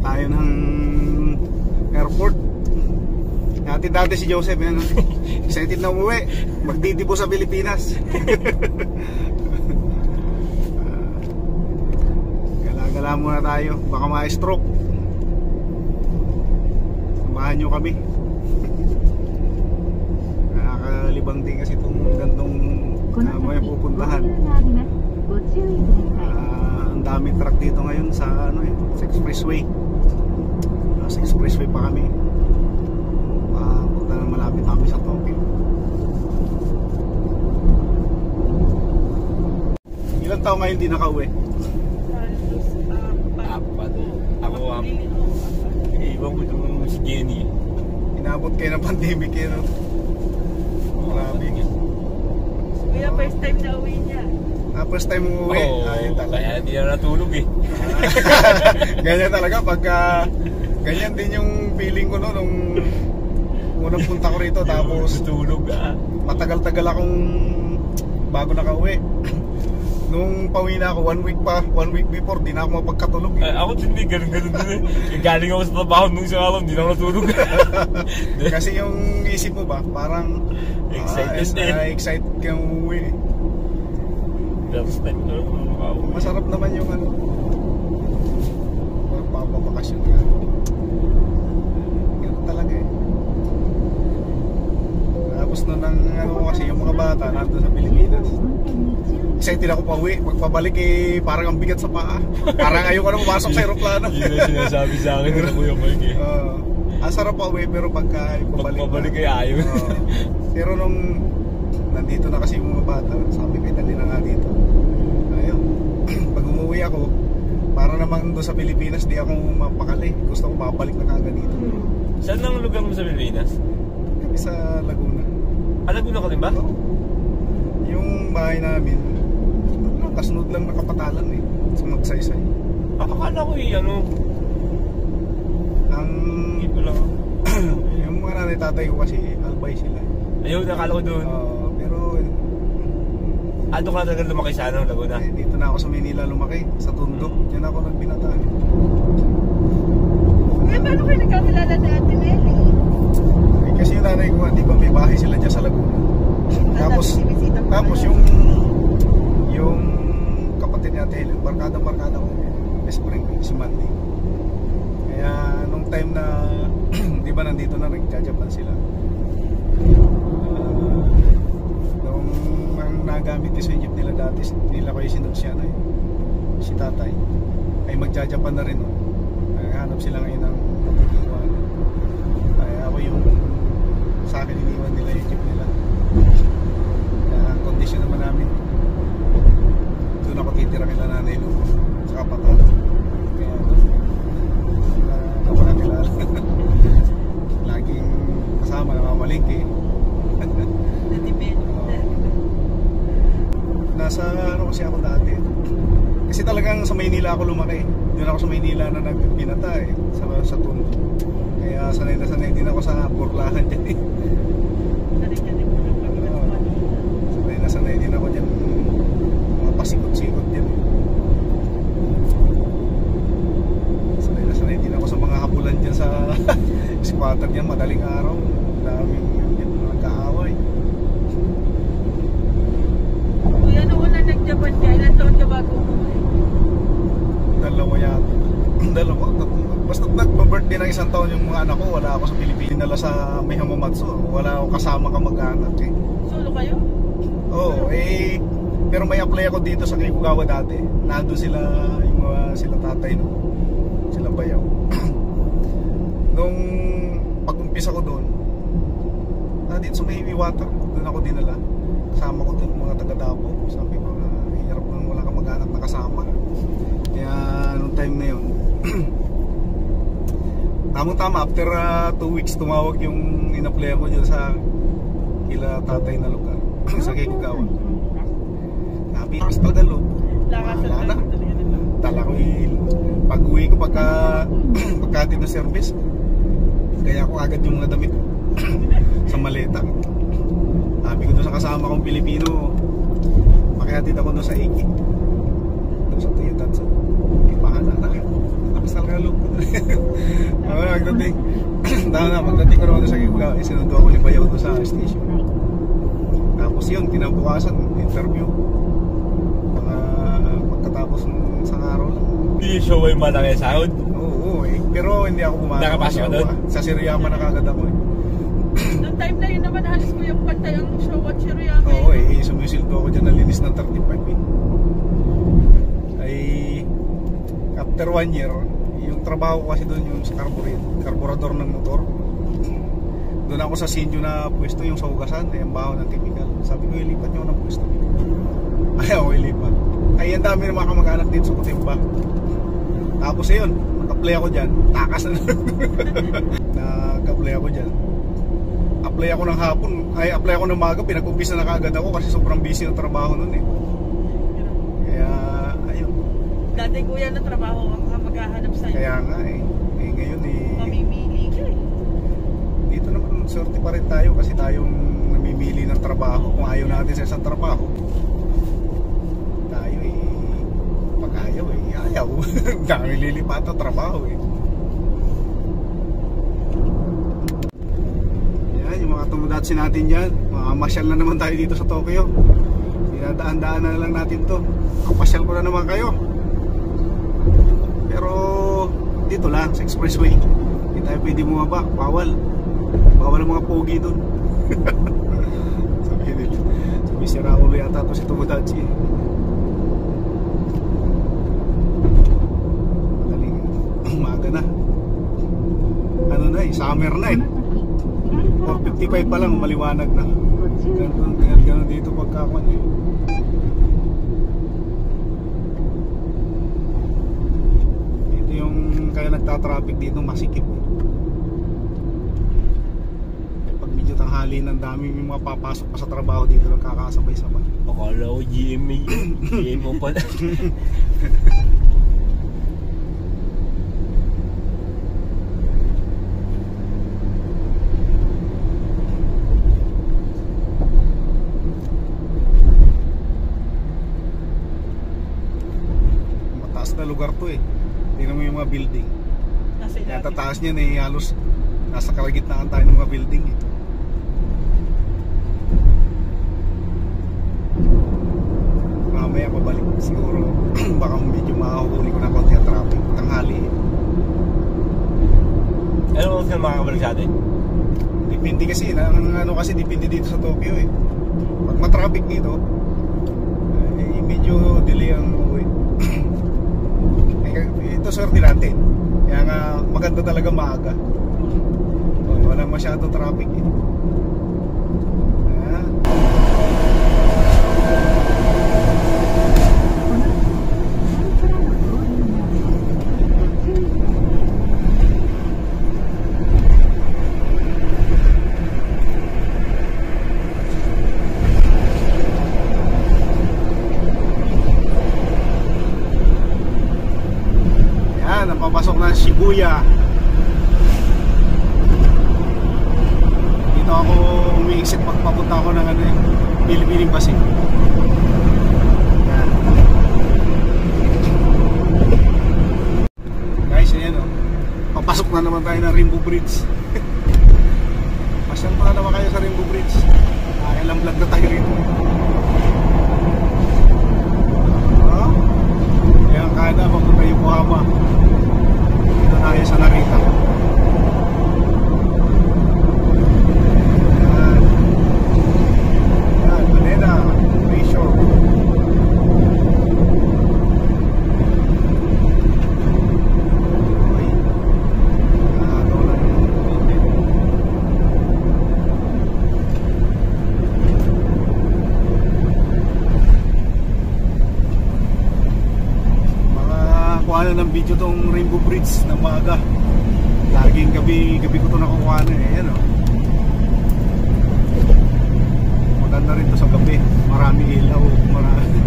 Tayo ng airport. Dati si Joseph, yan, excited na umuwi, magdidibo sa Pilipinas. Gala-gala muna tayo, baka ma-stroke. Samahan nyo kami. Nakakalibang din kasi itong gantong may pupuntahan. Ang daming truck dito ngayon sa sa expressway. Sa expressway pa kami. Punta na malapit kami sa Tokyo. Ilang taon ngayon di nakauwi? Apat. Ako iwan ko itong si Jenny. Inabot kayo ng pandemic eh, no? Grabe. Kuya, first time na uwi niya. First time umuwi. Ayun talaga. Kaya hindi na natulog eh. Ganyan talaga pagka ganyan din yung feeling ko no nung unang punta ko rito, tapos tulog matagal-tagal akong bago nakauwi. Nung pauwi na ako, 1 week before, di na ako mapagkatulog eh. Ako hindi, ganun-ganun din eh. Galing ako sa trabaho nung isang araw, di na ako natulog. Kasi yung isip mo ba, parang excited kang umuwi eh. First time na makauwi. Masarap naman yung magpapabakasyon ka. Ganun talaga eh. Tapos nun kasi yung mga bata nandun sa Pilipinas, excited ako pa uwi. Pagpabalik eh, parang ang bigat sa paa. Parang ayoko na pumasok sa aeroplano. Yun ang sinasabi sa akin na Kuya Mike eh. Ang sarap pa uwi, pero pagpabalik ay ayaw. Pero nung nandito na kasi yung mga bata, sabi ko, dali na nga dito. Ayun. Pag umuwi ako, para naman doon sa Pilipinas, di ako mapakali. Gusto ko mapabalik na kagad dito. Saan ang lugar mo sa Pilipinas? Kami sa Laguna. Laguna ka din ba? Oo. Yung bahay namin, kasunod lang na Kapatalan eh, sa Magsaysay. Akala ko dito lang. Yung mga nanay tatay ko kasi Albay sila. Ayun, nakala ko doon. Pero doon ka talaga lumaki sa Laguna? Dito na ako sa Manila lumaki, sa Tondo. Yan ako nagbinataan. Paano kayo nagkakilala ni Ate Nelly? Kasi yung nanay ko, di ba may bahay sila dyan sa Laguna. Tapos yung kapatid niya Ate Helen, barkada ko, best friend ko, si Mandy. Kaya nung time na di ba nandito na nagja-Japan sila, nung nagamit sa Egypt nila dati, nila ko yung sinunsyan ay si tatay ay magja-Japan na rin. Hanap sila ngayon ng pag-iwan. Kaya ako yung sa akin iniwan nila yung Egypt nila. Kaya kondisyon naman namin, doon ako titira kila Nanay Lu sa Kapatalan. Kaya ako nakilala. Laging kasama, namamalingki. Nasa kasi ako dati. Kasi talagang sa Maynila ako lumaki. Doon ako sa Maynila na nagbinata eh, sa Tondo. Kaya sanay na sanay din ako sa Burlahan dyan eh. Sanay din ako dyan, mga pasikot-sikot dyan. Sanay din ako sa mga hapulan dyan sa squatter dyan, madaling araw, daming mga kaaway. Kuya, noon na nag-Japan ka, ilan taon ka bago umuwi? Dalawa yata. Dalawa, basta nagpa-birthday ng isang taon yung mga anak ko, wala ako sa Pilipinas. Nala sa may Hamamatsu, wala ako kasama kamag-anak eh. Solo kayo? Oo, pero may apply ako dito sa Kibugawa dati. Nando sila, yung mga sila tatay no. Sila bayaw. Nung pag-umpisa ko doon, dito sa may Iwata, doon ako dinala. Kasama ko doon mga taga-Davao. Sabi ko, hirap nang wala kang mag-anak na kasama. Kaya nung time na yun, tamang-tama, after 2 weeks tumawag yung in-apply ko dyan sa kila tatay na lugar. Sa Kibugawa. Sabi, mas pagalo. Wala na. Tala ko pag-uwi ko pagkatid ng service. Kaya ako agad yung mga damit sa maleta. Sabi ko doon sa kasama kong Pilipino, makihatid ako doon sa Iki. Doon sa Toyota. Bahala na. Magdating. Magdating ko naman sa Kibugaw. Sinundo ako ni Bayaw doon sa station. Tapos yun, kinabukasan, interview. Pagkatapos ng isang araw lang. Hindi show ay malaki sahod. Oo, pero hindi ako pumasok. Nakapasok ka doon? Sa Siriyama na kagad ako eh. Noong time na yun naman, halos ko yung pantay ang show at Siriyama. Oo sumisildo ako dyan, nalinis ng 35 eh. Ay, after 1 year, yung trabaho ko kasi doon yung sa karburador ng motor. Doon ako sa sinyo na pwesto, yung sa hugasan, yung baho ng typical. Sabi ko, ilipat nyo ng pwesto. Ayaw ko ilipat. Ay, ang dami ng mga kamag-anak dito sa Kutimba. Tapos ayun, nag-apply ako dyan. Takas na nag-apply ako dyan. Apply ako ng hapon, apply ako ng maga, pinag-umpisa na kaagad ako kasi sobrang busy ng trabaho nun eh. Kaya, ayun. Dati kuya na trabaho ang maghahanap sa'yo. Kaya nga eh. Ngayon eh. Mamimili ka eh. Dito naman, swerte pa rin tayo kasi tayong namimili ng trabaho. Kung ayaw natin sa isang trabaho, tayo eh, pag ayaw eh, ayaw. Dami lilipat ang trabaho eh. Yan, yung mga tumudatsi natin dyan, mamasyal na naman tayo dito sa Tokyo. Dinadaan-daan na lang natin to. Kapasyal ko na naman kayo. Pero dito lang sa expressway, hindi tayo pwede bumaba, bawal ang mga pogi doon. Sabi nila, sabi si Raul yata to si Tomodachi. Madaling umaga na, ano na eh, summer na eh. 4:55 pa lang, maliwanag na. Ganun dito pagkakuan eh. Kaya nagtatraffic dito, masikip. Pag medyo tanghali ng dami yung mga papasok pa sa trabaho dito, nagkakasabay-sabay. Akala ko GMA yun. GMO pala. Mataas na lugar to eh. Tingnan mo yung mga building. Kaya tataas niyan eh, halos nasa kalagitnaan tayo ng mga building eh. Mamaya pabalik siguro. Baka medyo makakahuli ko na konti ang traffic. Tanghali eh. Ano mo sila makakabalik sa atin? Depende kasi, ano kasi depende dito sa Tokyo eh. Pag matraffic dito, eh, medyo delay ang uwi. Ito swerte natin. Kaya nga maganda talaga maaga. Walang masyadong traffic eh. Napapasok na Shibuya. Dito ako umiisip pagpapunta ako ng ano eh, Philippine Embassy. Guys, ayan o. Papasok na naman tayo ng Rainbow Bridge. Pasyal pa na naman kayo sa Rainbow Bridge. Ilang vlog na tayo rito. Ayan kada, papunta Yokohama. Dito tayo sa Narita. Ayan, Manila, Bayshore. Okay. Ano lang yung content. Kuha na ng video tong Rainbow Bridge na maaga. Laging gabi ko to nakukuha na eh. Ayan o. Maganda rin to sa gabi. Marami ilaw. Marami.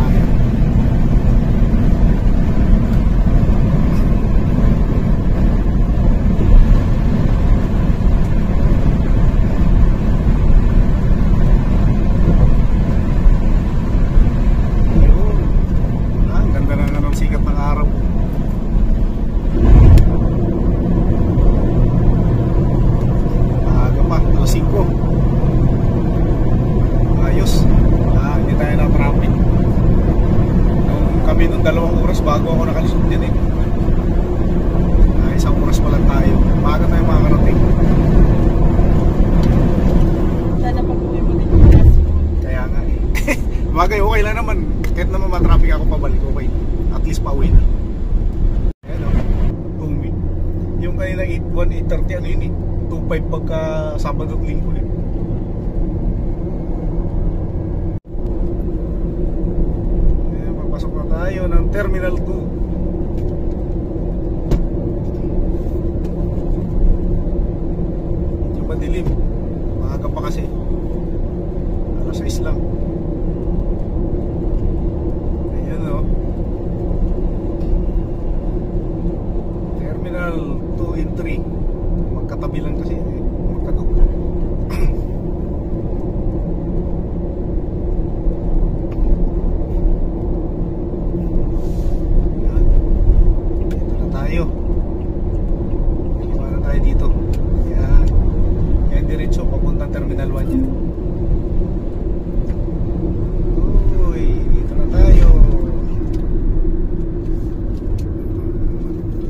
Ayan. Ang ganda na ng sikat ng araw. nung 2 oras bago ako nakalisod din eh. 1 oras pa lang tayo. Maaga tayo makakarating. Sana pag-uwi mo din yung last road. Kaya nga eh. Bagay, okay lang naman. Kahit naman matraffic ako pabalik, okay. At least pauwi na. Ayan o. Yung kanina 8:1, 8:30, ano yun eh. 2:05 pagka Sabado at Linggo eh. Ayan, papasok na tayo ng Terminal 2. Madilim, maaga pa kasi, 6:00 lang. Ayan o, Terminal 2 and 3 magkatabi lang kasi magkadugtong. Dito na tayo, iwan na tayo dito. Diretso papuntang Terminal 1 yan. Uy, dito na tayo.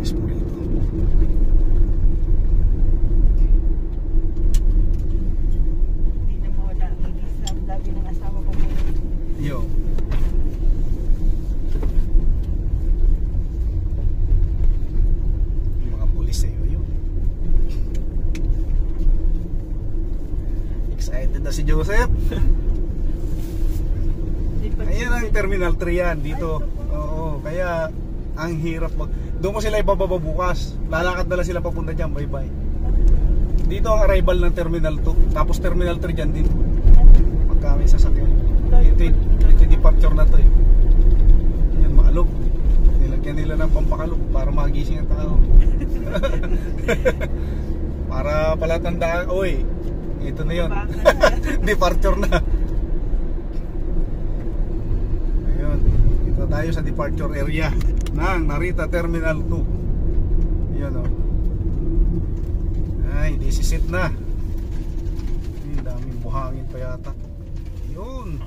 Yes po rito. Hindi na mawala. Mag-islam lagi ng asawa ko muna. Yo. Yung mga pulis eh, yun. Excited na si Joseph. Ayan ang Terminal 3 yan dito. Oo, kaya ang hirap doon mo sila ibababa bukas. Lalakad na lang sila papunta dyan, bye bye. Dito ang arrival ng Terminal 2. Tapos Terminal 3 dyan din. Pagka may sasakyan. Ito departure na to eh. Yan, maalog. Nilagyan nila ng pampakalog para magising ang tao. Para palatandaan, oy, ito na yun. Departure na. Ayun, dito tayo sa departure area ng Narita Terminal 2. Ayun o. Ay, this is it na. Ay, daming buhangin pa yata. Ayun.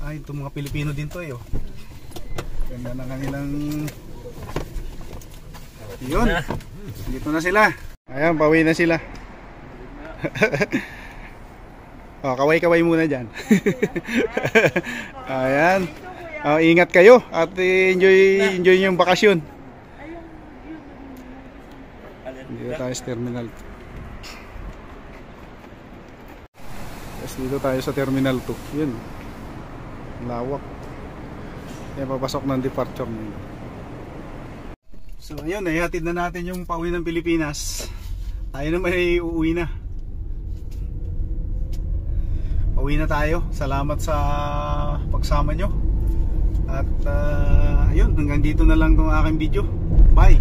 Ay, itong mga Pilipino din to eh. Oh. Ganda na kanilang. Ayun. Dito na sila. Ayan, pauwi na sila. Oh, kaway-kaway muna dyan. Ayan. Oh, ingat kayo at enjoy yung bakasyon. Dito tayo sa Terminal. Tapos dito tayo sa Terminal 2. Yun. Lawak. Yan, papasok ng departure mo. So ayun, ihatid na natin yung pauwi ng Pilipinas. Tayo naman ay uuwi na. Pauwi na tayo. Salamat sa pagsama nyo. At ayun, hanggang dito na lang itong aking video. Bye!